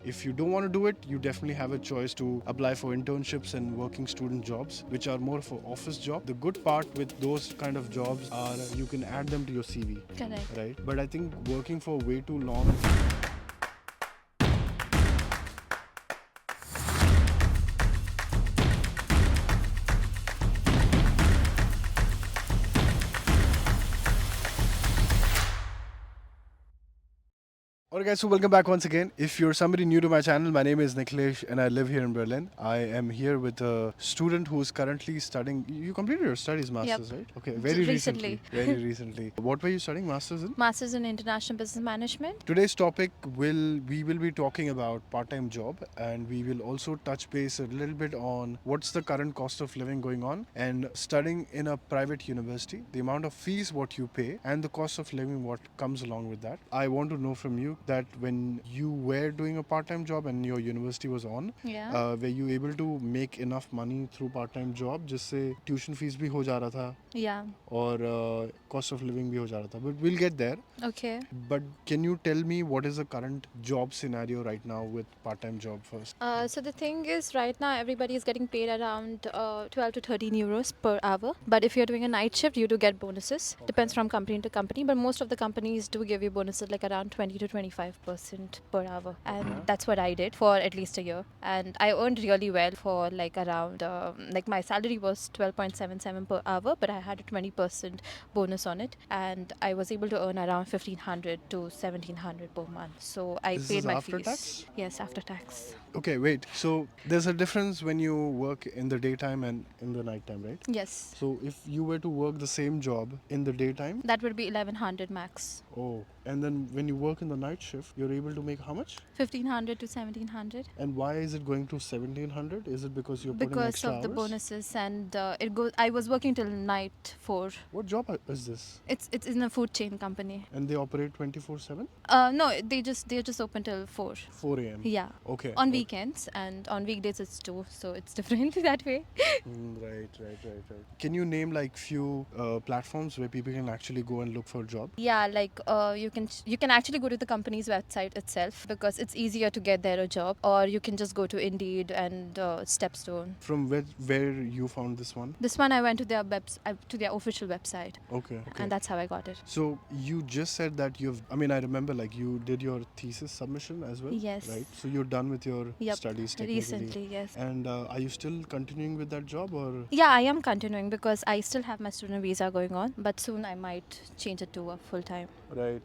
If you don't want to do it, you definitely have a choice to apply for internships and working student jobs, which are more for office job. The good part with those kind of jobs are you can add them to your CV, Correct. right? But I think working for way too long. Alright guys, so welcome back once again. If you're somebody new to my channel, my name is Nikhilesh and I live here in Berlin. I am here with a student who is currently studying. You completed your studies, masters, right? Okay, very recently. Very recently. What were you studying masters in? Masters in International Business Management. Today's topic we will be talking about part-time job, and we will also touch base a little bit on what's the current cost of living going on and studying in a private university, the amount of fees what you pay and the cost of living what comes along with that. I want to know from you that when you were doing a part-time job and your university was on, Yeah. were you able to make enough money through part-time job जिससे tuition fees भी हो जा रहा था Yeah. और cost of living भी हो जा रहा था? But we'll get there. Okay. But can you tell me what is the current job scenario right now with part-time job first? So the thing is, right now everybody is getting paid around 12 to 13 euros per hour. But if you're doing a night shift, you do get bonuses. Depends from company to company, but most of the companies do give you bonuses like around 20 to 25% per hour, and that's what I did for at least a year. And I earned really well for like around like my salary was 12.77 per hour, but I had a 20% bonus on it, and I was able to earn around 1500 to 1700 per month. So I This paid is my after fees. tax? Yes, after tax. Okay, wait. So there's a difference when you work in the daytime and in the nighttime, right? Yes. So if you were to work the same job in the daytime, That would be 1100 max. oh, and then when you work in the night shift, you're able to make how much? 1500 to 1700. And why is it going to 1700? Is it because you're putting Because extra of the hours? bonuses, and it goes. I was working till night 4. What job is this? It's in a food chain company. And they operate 24/7? No, they're just open till 4. 4 a.m. Yeah. Okay. On okay. weekends, and on weekdays it's 2, so it's different that way. Right. Can you name like few platforms where people can actually go and look for a job? Yeah, like you can actually go to the company's website itself, because it's easier to get there a job, or you can just go to Indeed and Stepstone. From where you found this one? This one I went to their to their official website, Okay. and that's how I got it. So you just said that I mean, I remember like you did your thesis submission as well. Yes. Right. So you're done with your Yep. studies technically. Recently, yes. And are you still continuing with that job or? Yeah, I am continuing because I still have my student visa going on, but soon I might change it to a full time. Right.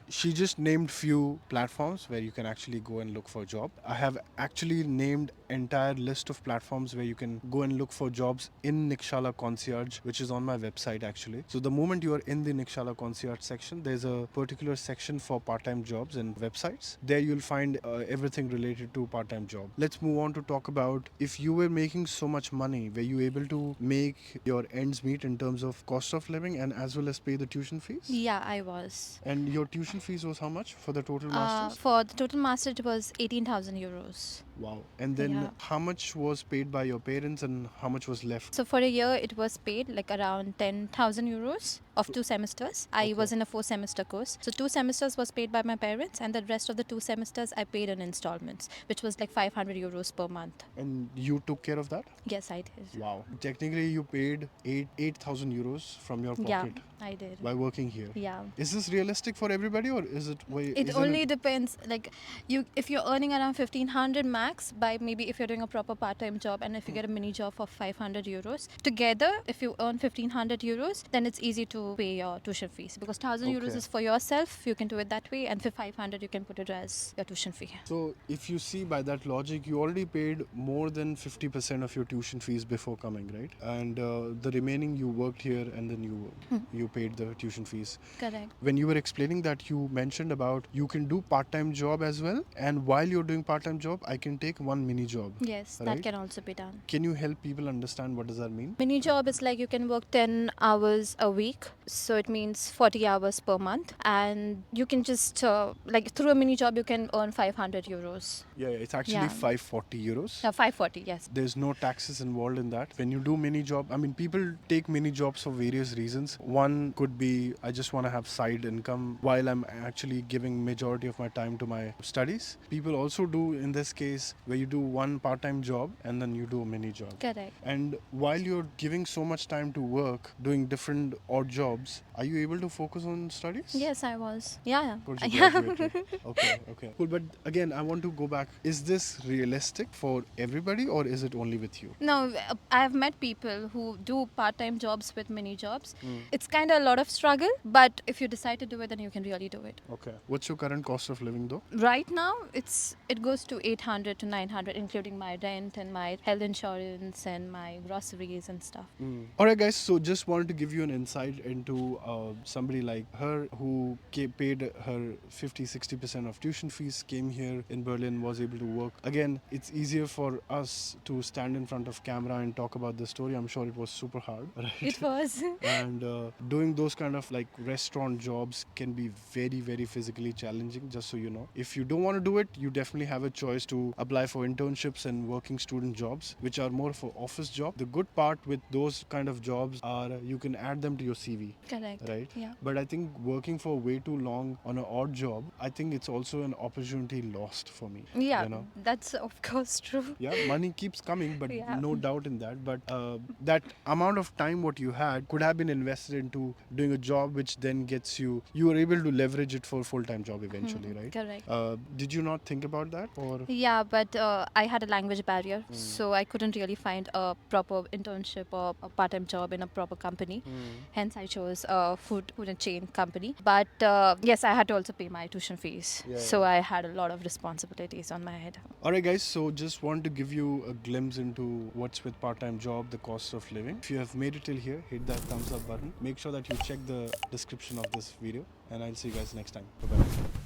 She just named few platforms where you can actually go and look for a job. I have actually named entire list of platforms where you can go and look for jobs in Nikshala Concierge, which is on my website actually. So the moment you are in the Nikshala Concierge section, there's a particular section for part-time jobs and websites. There you'll find everything related to part-time job. Let's move on to talk about, if you were making so much money, were you able to make your ends meet in terms of cost of living and as well as pay the tuition fees? Yeah, I was. And your tuition fees was how much for the total masters? For the total master, it was 18,000 euros. Wow. And then Yeah. how much was paid by your parents and how much was left? So for a year, it was paid like around 10,000 euros of 2 semesters. I was in a 4-semester course. So 2 semesters was paid by my parents, and the rest of the 2 semesters I paid in installments, which was like 500 euros per month. And you took care of that? Yes, I did. Wow. Technically, you paid 8,000 euros from your Yeah, pocket I did. by working here. Yeah. Is this realistic for everybody or is it? It only depends. Like if you're earning around 1500 max, by maybe if you're doing a proper part-time job, and if you get a mini job for 500 euros together, if you earn 1500 euros, then it's easy to pay your tuition fees, because 1000 euros Okay. is for yourself. You can do it that way, and for 500 you can put it as your tuition fee. So if you see by that logic, you already paid more than 50% of your tuition fees before coming, right? And the remaining you worked here and then you paid the tuition fees. Correct. When you were explaining that, you mentioned about you can do part-time job as well, and while you're doing part-time job, I can can take one mini job. Yes, Right. that can also be done. Can you help people understand what does that mean? Mini job is like you can work 10 hours a week, so it means 40 hours per month, and you can just like through a mini job you can earn 500 euros. Yeah, it's actually Yeah. 540 euros. 540, yes. There's no taxes involved in that. When you do mini job, I mean, people take mini jobs for various reasons. One could be I just want to have side income while I'm actually giving majority of my time to my studies. People also do in this case where you do one part-time job and then you do a mini job. Correct. And while you're giving so much time to work, doing different odd jobs, are you able to focus on studies? Yes, I was. Yeah. Of course you Yeah. graduated. Okay. Cool. But again, I want to go back. Is this realistic for everybody or is it only with you? No, I've met people who do part-time jobs with mini jobs. Mm. It's kind of a lot of struggle, but if you decide to do it, then you can really do it. Okay. What's your current cost of living though? Right now, it goes to 800 to 900, including my rent and my health insurance and my groceries and stuff. Alright, guys, so just wanted to give you an insight into somebody like her who paid her 50-60% of tuition fees, came here in Berlin, was able to work. Again, it's easier for us to stand in front of camera and talk about this story. I'm sure it was super hard, right? It was. And doing those kind of like restaurant jobs can be very, very physically challenging, just so you know. If you don't want to do it, you definitely have a choice to apply for internships and working student jobs, which are more for office job. The good part with those kind of jobs are you can add them to your CV, Correct. right? Yeah. But I think working for way too long on an odd job, I think it's also an opportunity lost for me. Yeah, You know? that's of course true. Yeah, money keeps coming, but Yeah. no doubt in that. But that amount of time what you had could have been invested into doing a job which then gets you were able to leverage it for a full-time job eventually, right? Correct. Did you not think about that or? Yeah, but I had a language barrier, so I couldn't really find a proper internship or a part-time job in a proper company. Hence, I chose a food and chain company. But yes, I had to also pay my tuition fees, Yeah, so I had a lot of responsibilities on my head. Alright guys, so just want to give you a glimpse into what's with part-time job, the cost of living. If you have made it till here, hit that thumbs up button. Make sure that you check the description of this video and I'll see you guys next time. Bye-bye.